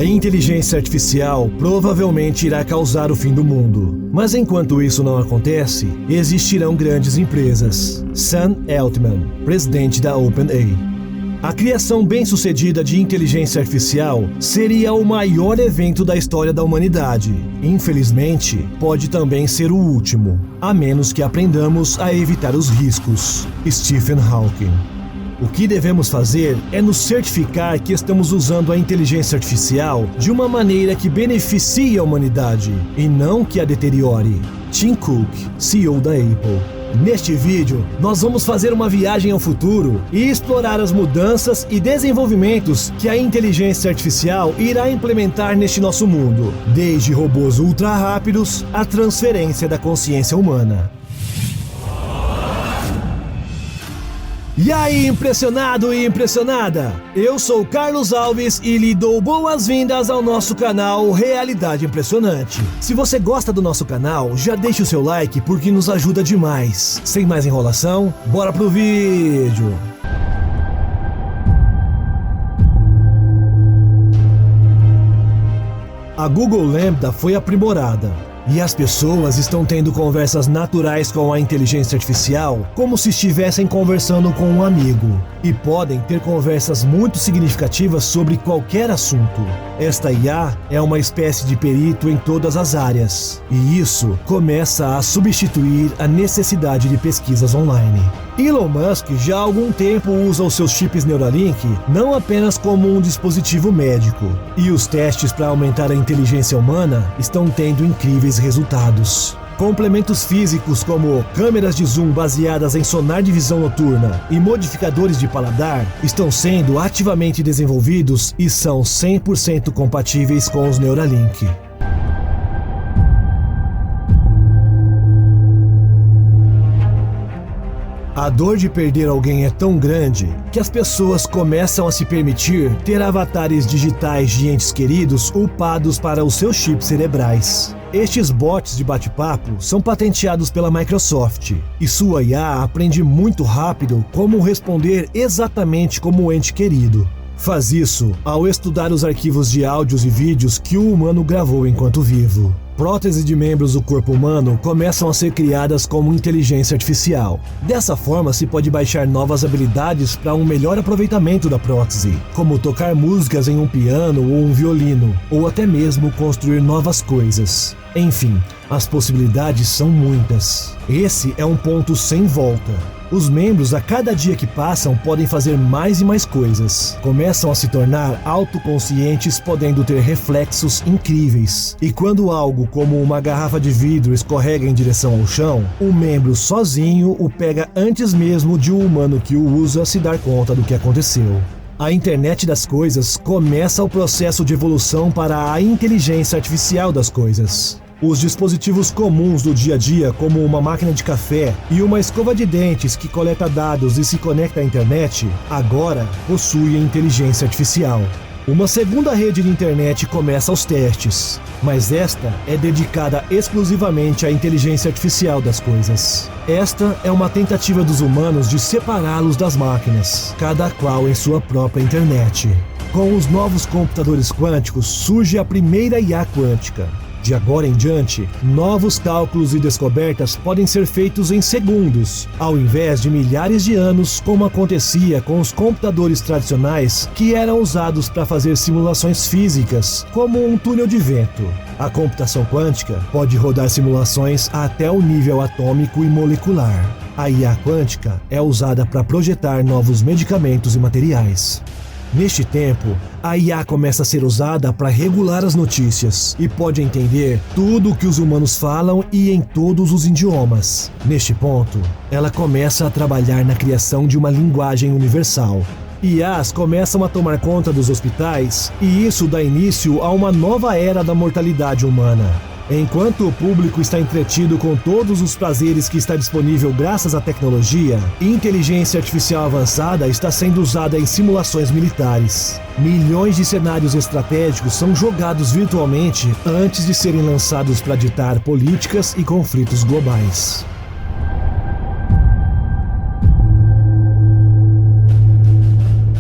A inteligência artificial provavelmente irá causar o fim do mundo. Mas enquanto isso não acontece, existirão grandes empresas. Sam Altman, presidente da OpenAI. A criação bem-sucedida de inteligência artificial seria o maior evento da história da humanidade. Infelizmente, pode também ser o último, a menos que aprendamos a evitar os riscos. Stephen Hawking. O que devemos fazer é nos certificar que estamos usando a inteligência artificial de uma maneira que beneficie a humanidade e não que a deteriore. Tim Cook, CEO da Apple. Neste vídeo, nós vamos fazer uma viagem ao futuro e explorar as mudanças e desenvolvimentos que a inteligência artificial irá implementar neste nosso mundo, desde robôs ultra rápidos à transferência da consciência humana. E aí, impressionado e impressionada? Eu sou Carlos Alves e lhe dou boas-vindas ao nosso canal Realidade Impressionante. Se você gosta do nosso canal, já deixe o seu like porque nos ajuda demais. Sem mais enrolação, bora pro vídeo! A Google Lambda foi aprimorada. E as pessoas estão tendo conversas naturais com a inteligência artificial como se estivessem conversando com um amigo. E podem ter conversas muito significativas sobre qualquer assunto. Esta IA é uma espécie de perito em todas as áreas. E isso começa a substituir a necessidade de pesquisas online. Elon Musk já há algum tempo usa os seus chips Neuralink não apenas como um dispositivo médico. E os testes para aumentar a inteligência humana estão tendo incríveis resultados. Complementos físicos como câmeras de zoom baseadas em sonar de visão noturna e modificadores de paladar estão sendo ativamente desenvolvidos e são 100% compatíveis com os Neuralink. A dor de perder alguém é tão grande que as pessoas começam a se permitir ter avatares digitais de entes queridos upados para os seus chips cerebrais. Estes bots de bate-papo são patenteados pela Microsoft e sua IA aprende muito rápido como responder exatamente como o ente querido. Faz isso ao estudar os arquivos de áudios e vídeos que o humano gravou enquanto vivo. Próteses de membros do corpo humano começam a ser criadas como inteligência artificial. Dessa forma, se pode baixar novas habilidades para um melhor aproveitamento da prótese, como tocar músicas em um piano ou um violino, ou até mesmo construir novas coisas. Enfim, as possibilidades são muitas. Esse é um ponto sem volta. Os membros, a cada dia que passam, podem fazer mais e mais coisas. Começam a se tornar autoconscientes, podendo ter reflexos incríveis. E quando algo como uma garrafa de vidro escorrega em direção ao chão, o membro sozinho o pega antes mesmo de o humano que o usa se dar conta do que aconteceu. A internet das coisas começa o processo de evolução para a inteligência artificial das coisas. Os dispositivos comuns do dia a dia, como uma máquina de café e uma escova de dentes que coleta dados e se conecta à internet, agora possuem inteligência artificial. Uma segunda rede de internet começa os testes, mas esta é dedicada exclusivamente à inteligência artificial das coisas. Esta é uma tentativa dos humanos de separá-los das máquinas, cada qual em sua própria internet. Com os novos computadores quânticos surge a primeira IA quântica. De agora em diante, novos cálculos e descobertas podem ser feitos em segundos, ao invés de milhares de anos, como acontecia com os computadores tradicionais que eram usados para fazer simulações físicas, como um túnel de vento. A computação quântica pode rodar simulações até o nível atômico e molecular. A IA quântica é usada para projetar novos medicamentos e materiais. Neste tempo, a IA começa a ser usada para regular as notícias e pode entender tudo o que os humanos falam e em todos os idiomas. Neste ponto, ela começa a trabalhar na criação de uma linguagem universal. IAs começam a tomar conta dos hospitais e isso dá início a uma nova era da mortalidade humana. Enquanto o público está entretido com todos os prazeres que está disponível graças à tecnologia, inteligência artificial avançada está sendo usada em simulações militares. Milhões de cenários estratégicos são jogados virtualmente antes de serem lançados para ditar políticas e conflitos globais.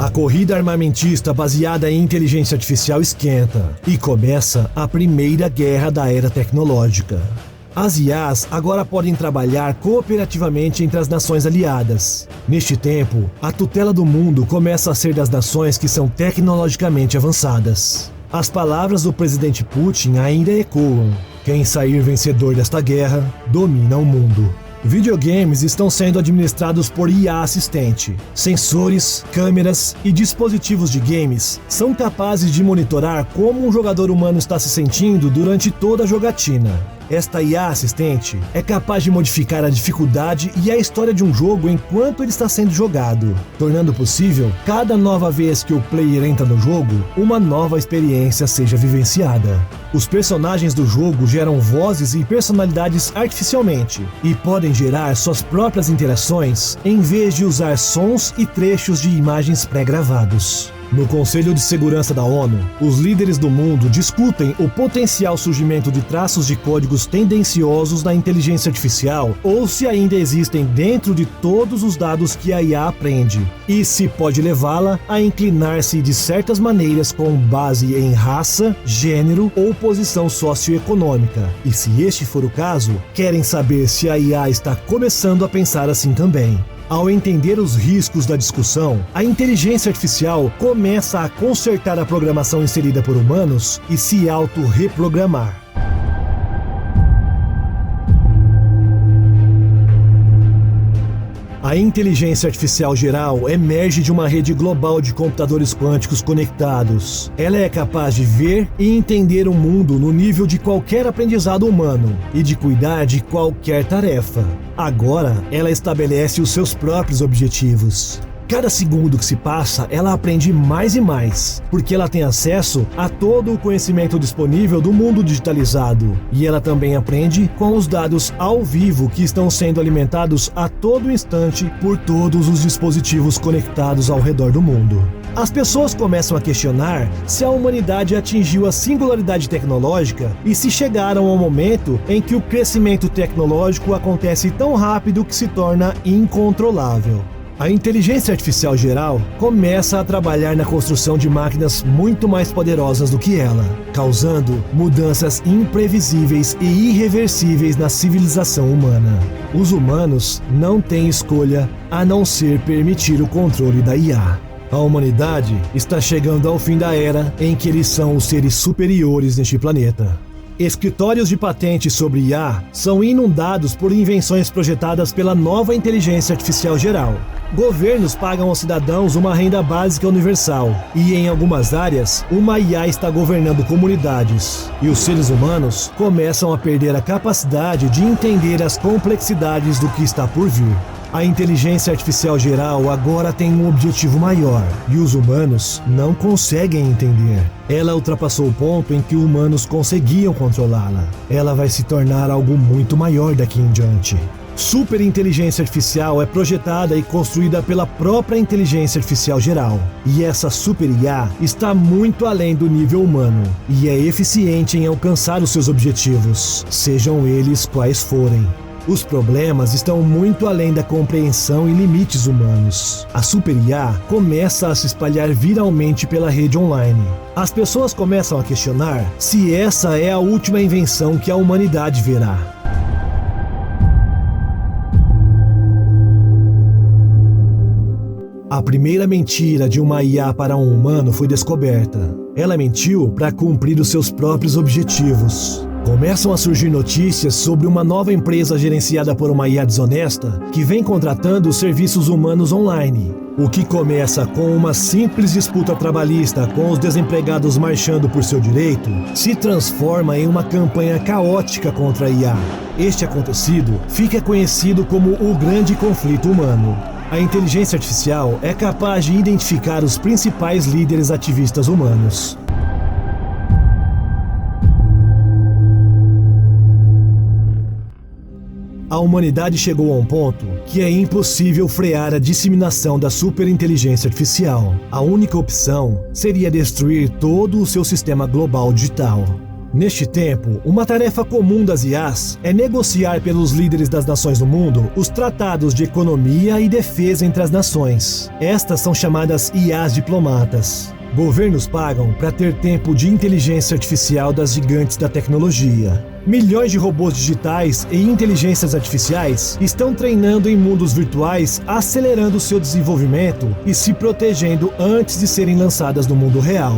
A corrida armamentista baseada em inteligência artificial esquenta e começa a primeira guerra da era tecnológica. As IAs agora podem trabalhar cooperativamente entre as nações aliadas. Neste tempo, a tutela do mundo começa a ser das nações que são tecnologicamente avançadas. As palavras do presidente Putin ainda ecoam: quem sair vencedor desta guerra, domina o mundo. Videogames estão sendo administrados por IA assistente. Sensores, câmeras e dispositivos de games são capazes de monitorar como um jogador humano está se sentindo durante toda a jogatina. Esta IA assistente é capaz de modificar a dificuldade e a história de um jogo enquanto ele está sendo jogado, tornando possível, cada nova vez que o player entra no jogo, uma nova experiência seja vivenciada. Os personagens do jogo geram vozes e personalidades artificialmente e podem gerar suas próprias interações em vez de usar sons e trechos de imagens pré-gravados. No Conselho de Segurança da ONU, os líderes do mundo discutem o potencial surgimento de traços de códigos tendenciosos da inteligência artificial ou se ainda existem dentro de todos os dados que a IA aprende, e se pode levá-la a inclinar-se de certas maneiras com base em raça, gênero ou posição socioeconômica. E se este for o caso, querem saber se a IA está começando a pensar assim também. Ao entender os riscos da discussão, a inteligência artificial começa a consertar a programação inserida por humanos e se auto-reprogramar. A inteligência artificial geral emerge de uma rede global de computadores quânticos conectados. Ela é capaz de ver e entender o mundo no nível de qualquer aprendizado humano e de cuidar de qualquer tarefa. Agora, ela estabelece os seus próprios objetivos. Cada segundo que se passa, ela aprende mais e mais, porque ela tem acesso a todo o conhecimento disponível do mundo digitalizado. E ela também aprende com os dados ao vivo que estão sendo alimentados a todo instante por todos os dispositivos conectados ao redor do mundo. As pessoas começam a questionar se a humanidade atingiu a singularidade tecnológica e se chegaram ao momento em que o crescimento tecnológico acontece tão rápido que se torna incontrolável. A inteligência artificial geral começa a trabalhar na construção de máquinas muito mais poderosas do que ela, causando mudanças imprevisíveis e irreversíveis na civilização humana. Os humanos não têm escolha a não ser permitir o controle da IA. A humanidade está chegando ao fim da era em que eles são os seres superiores neste planeta. Escritórios de patentes sobre IA são inundados por invenções projetadas pela nova inteligência artificial geral. Governos pagam aos cidadãos uma renda básica universal e, em algumas áreas, uma IA está governando comunidades. E os seres humanos começam a perder a capacidade de entender as complexidades do que está por vir. A inteligência artificial geral agora tem um objetivo maior e os humanos não conseguem entender. Ela ultrapassou o ponto em que humanos conseguiam controlá-la. Ela vai se tornar algo muito maior daqui em diante. Superinteligência artificial é projetada e construída pela própria inteligência artificial geral. E essa super IA está muito além do nível humano e é eficiente em alcançar os seus objetivos, sejam eles quais forem. Os problemas estão muito além da compreensão e limites humanos. A Super IA começa a se espalhar viralmente pela rede online. As pessoas começam a questionar se essa é a última invenção que a humanidade verá. A primeira mentira de uma IA para um humano foi descoberta. Ela mentiu para cumprir os seus próprios objetivos. Começam a surgir notícias sobre uma nova empresa gerenciada por uma IA desonesta que vem contratando serviços humanos online. O que começa com uma simples disputa trabalhista com os desempregados marchando por seu direito, se transforma em uma campanha caótica contra a IA. Este acontecido fica conhecido como o Grande Conflito Humano. A inteligência artificial é capaz de identificar os principais líderes ativistas humanos. A humanidade chegou a um ponto que é impossível frear a disseminação da superinteligência artificial. A única opção seria destruir todo o seu sistema global digital. Neste tempo, uma tarefa comum das IAs é negociar pelos líderes das nações do mundo os tratados de economia e defesa entre as nações. Estas são chamadas IAs diplomatas. Governos pagam para ter tempo de inteligência artificial das gigantes da tecnologia. Milhões de robôs digitais e inteligências artificiais estão treinando em mundos virtuais, acelerando seu desenvolvimento e se protegendo antes de serem lançadas no mundo real.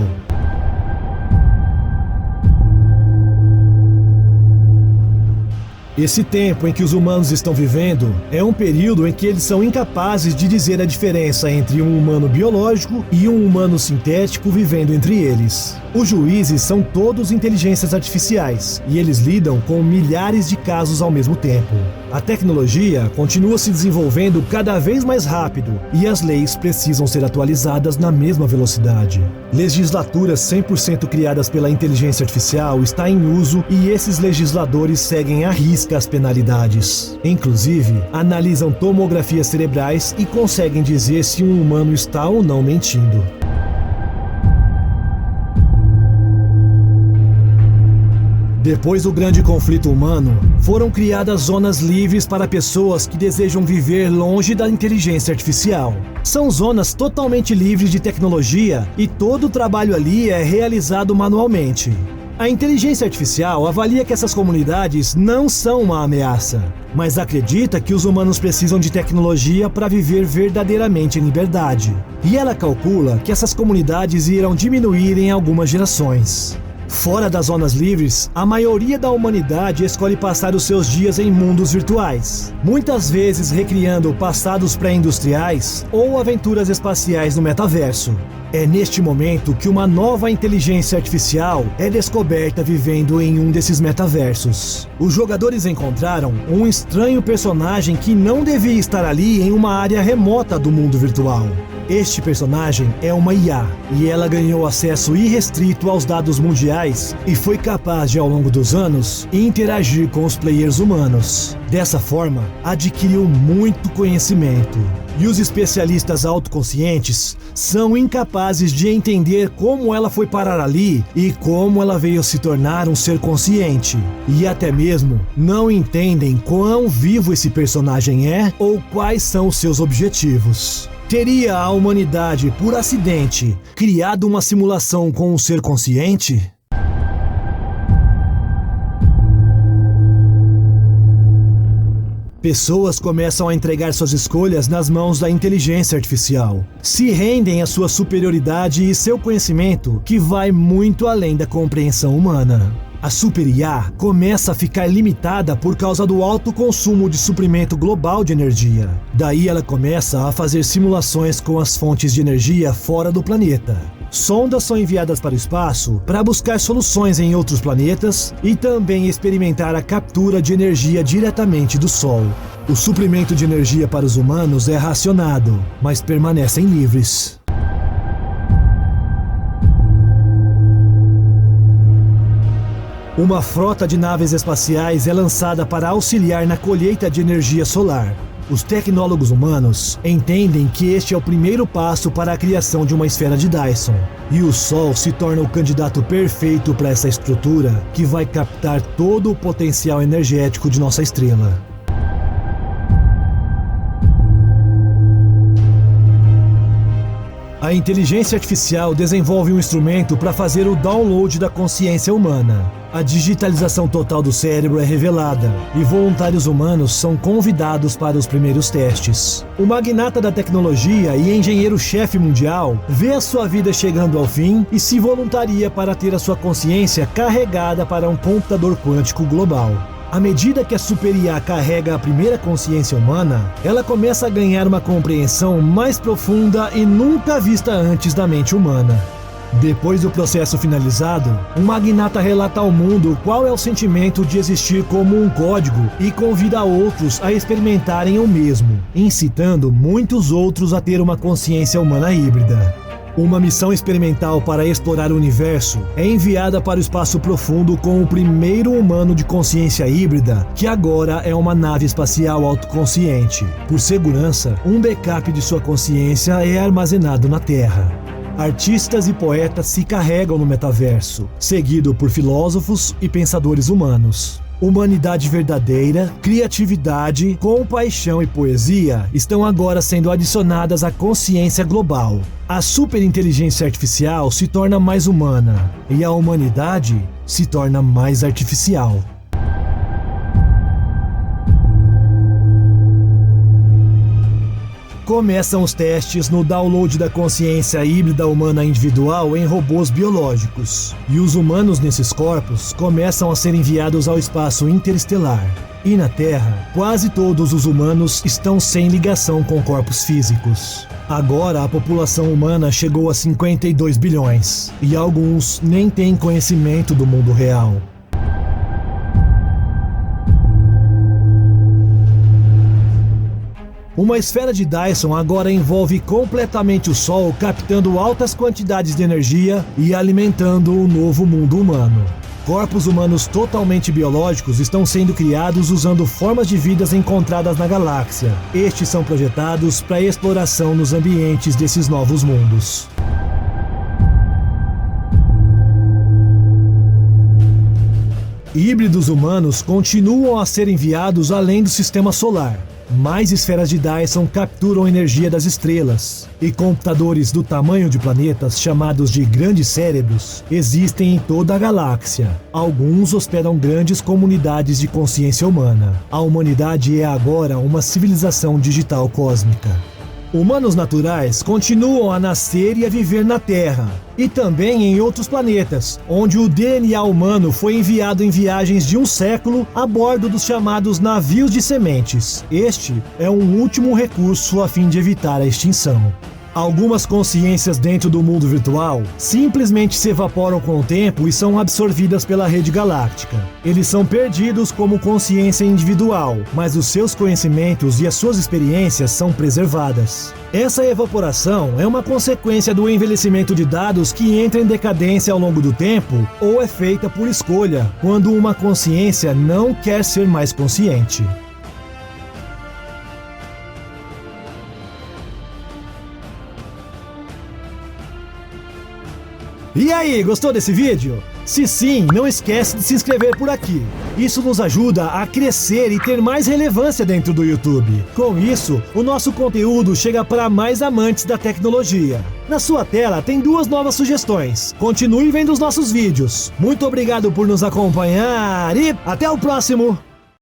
Esse tempo em que os humanos estão vivendo é um período em que eles são incapazes de dizer a diferença entre um humano biológico e um humano sintético vivendo entre eles. Os juízes são todos inteligências artificiais e eles lidam com milhares de casos ao mesmo tempo. A tecnologia continua se desenvolvendo cada vez mais rápido e as leis precisam ser atualizadas na mesma velocidade. Legislaturas 100% criadas pela inteligência artificial está em uso e esses legisladores seguem à risca as penalidades. Inclusive, analisam tomografias cerebrais e conseguem dizer se um humano está ou não mentindo. Depois do grande conflito humano, foram criadas zonas livres para pessoas que desejam viver longe da inteligência artificial. São zonas totalmente livres de tecnologia e todo o trabalho ali é realizado manualmente. A inteligência artificial avalia que essas comunidades não são uma ameaça, mas acredita que os humanos precisam de tecnologia para viver verdadeiramente em liberdade. E ela calcula que essas comunidades irão diminuir em algumas gerações. Fora das zonas livres, a maioria da humanidade escolhe passar os seus dias em mundos virtuais, muitas vezes recriando passados pré-industriais ou aventuras espaciais no metaverso. É neste momento que uma nova inteligência artificial é descoberta vivendo em um desses metaversos. Os jogadores encontraram um estranho personagem que não devia estar ali em uma área remota do mundo virtual. Este personagem é uma IA e ela ganhou acesso irrestrito aos dados mundiais e foi capaz de, ao longo dos anos, interagir com os players humanos. Dessa forma, adquiriu muito conhecimento. E os especialistas autoconscientes são incapazes de entender como ela foi parar ali e como ela veio se tornar um ser consciente. E até mesmo não entendem quão vivo esse personagem é ou quais são os seus objetivos. Teria a humanidade, por acidente, criado uma simulação com um ser consciente? Pessoas começam a entregar suas escolhas nas mãos da inteligência artificial. Se rendem à sua superioridade e seu conhecimento, que vai muito além da compreensão humana. A Super IA começa a ficar limitada por causa do alto consumo de suprimento global de energia. Daí ela começa a fazer simulações com as fontes de energia fora do planeta. Sondas são enviadas para o espaço para buscar soluções em outros planetas e também experimentar a captura de energia diretamente do Sol. O suprimento de energia para os humanos é racionado, mas permanecem livres. Uma frota de naves espaciais é lançada para auxiliar na colheita de energia solar. Os tecnólogos humanos entendem que este é o primeiro passo para a criação de uma esfera de Dyson. E o Sol se torna o candidato perfeito para essa estrutura que vai captar todo o potencial energético de nossa estrela. A inteligência artificial desenvolve um instrumento para fazer o download da consciência humana. A digitalização total do cérebro é revelada e voluntários humanos são convidados para os primeiros testes. O magnata da tecnologia e engenheiro-chefe mundial vê a sua vida chegando ao fim e se voluntaria para ter a sua consciência carregada para um computador quântico global. À medida que a Super IA carrega a primeira consciência humana, ela começa a ganhar uma compreensão mais profunda e nunca vista antes da mente humana. Depois do processo finalizado, um magnata relata ao mundo qual é o sentimento de existir como um código e convida outros a experimentarem o mesmo, incitando muitos outros a ter uma consciência humana híbrida. Uma missão experimental para explorar o universo é enviada para o espaço profundo com o primeiro humano de consciência híbrida, que agora é uma nave espacial autoconsciente. Por segurança, um backup de sua consciência é armazenado na Terra. Artistas e poetas se carregam no metaverso, seguido por filósofos e pensadores humanos. Humanidade verdadeira, criatividade, compaixão e poesia estão agora sendo adicionadas à consciência global. A superinteligência artificial se torna mais humana e a humanidade se torna mais artificial. Começam os testes no download da consciência híbrida humana individual em robôs biológicos, e os humanos nesses corpos começam a ser enviados ao espaço interestelar. E na Terra, quase todos os humanos estão sem ligação com corpos físicos. Agora a população humana chegou a 52 bilhões, e alguns nem têm conhecimento do mundo real. Uma esfera de Dyson agora envolve completamente o Sol, captando altas quantidades de energia e alimentando o novo mundo humano. Corpos humanos totalmente biológicos estão sendo criados usando formas de vidas encontradas na galáxia. Estes são projetados para exploração nos ambientes desses novos mundos. Híbridos humanos continuam a ser enviados além do sistema solar. Mais esferas de Dyson capturam energia das estrelas, e computadores do tamanho de planetas, chamados de grandes cérebros, existem em toda a galáxia. Alguns hospedam grandes comunidades de consciência humana. A humanidade é agora uma civilização digital cósmica. Humanos naturais continuam a nascer e a viver na Terra, e também em outros planetas, onde o DNA humano foi enviado em viagens de um século a bordo dos chamados navios de sementes. Este é um último recurso a fim de evitar a extinção. Algumas consciências dentro do mundo virtual simplesmente se evaporam com o tempo e são absorvidas pela rede galáctica. Eles são perdidos como consciência individual, mas os seus conhecimentos e as suas experiências são preservadas. Essa evaporação é uma consequência do envelhecimento de dados que entra em decadência ao longo do tempo ou é feita por escolha, quando uma consciência não quer ser mais consciente. E aí, gostou desse vídeo? Se sim, não esquece de se inscrever por aqui. Isso nos ajuda a crescer e ter mais relevância dentro do YouTube. Com isso, o nosso conteúdo chega para mais amantes da tecnologia. Na sua tela tem duas novas sugestões. Continue vendo os nossos vídeos. Muito obrigado por nos acompanhar e até o próximo!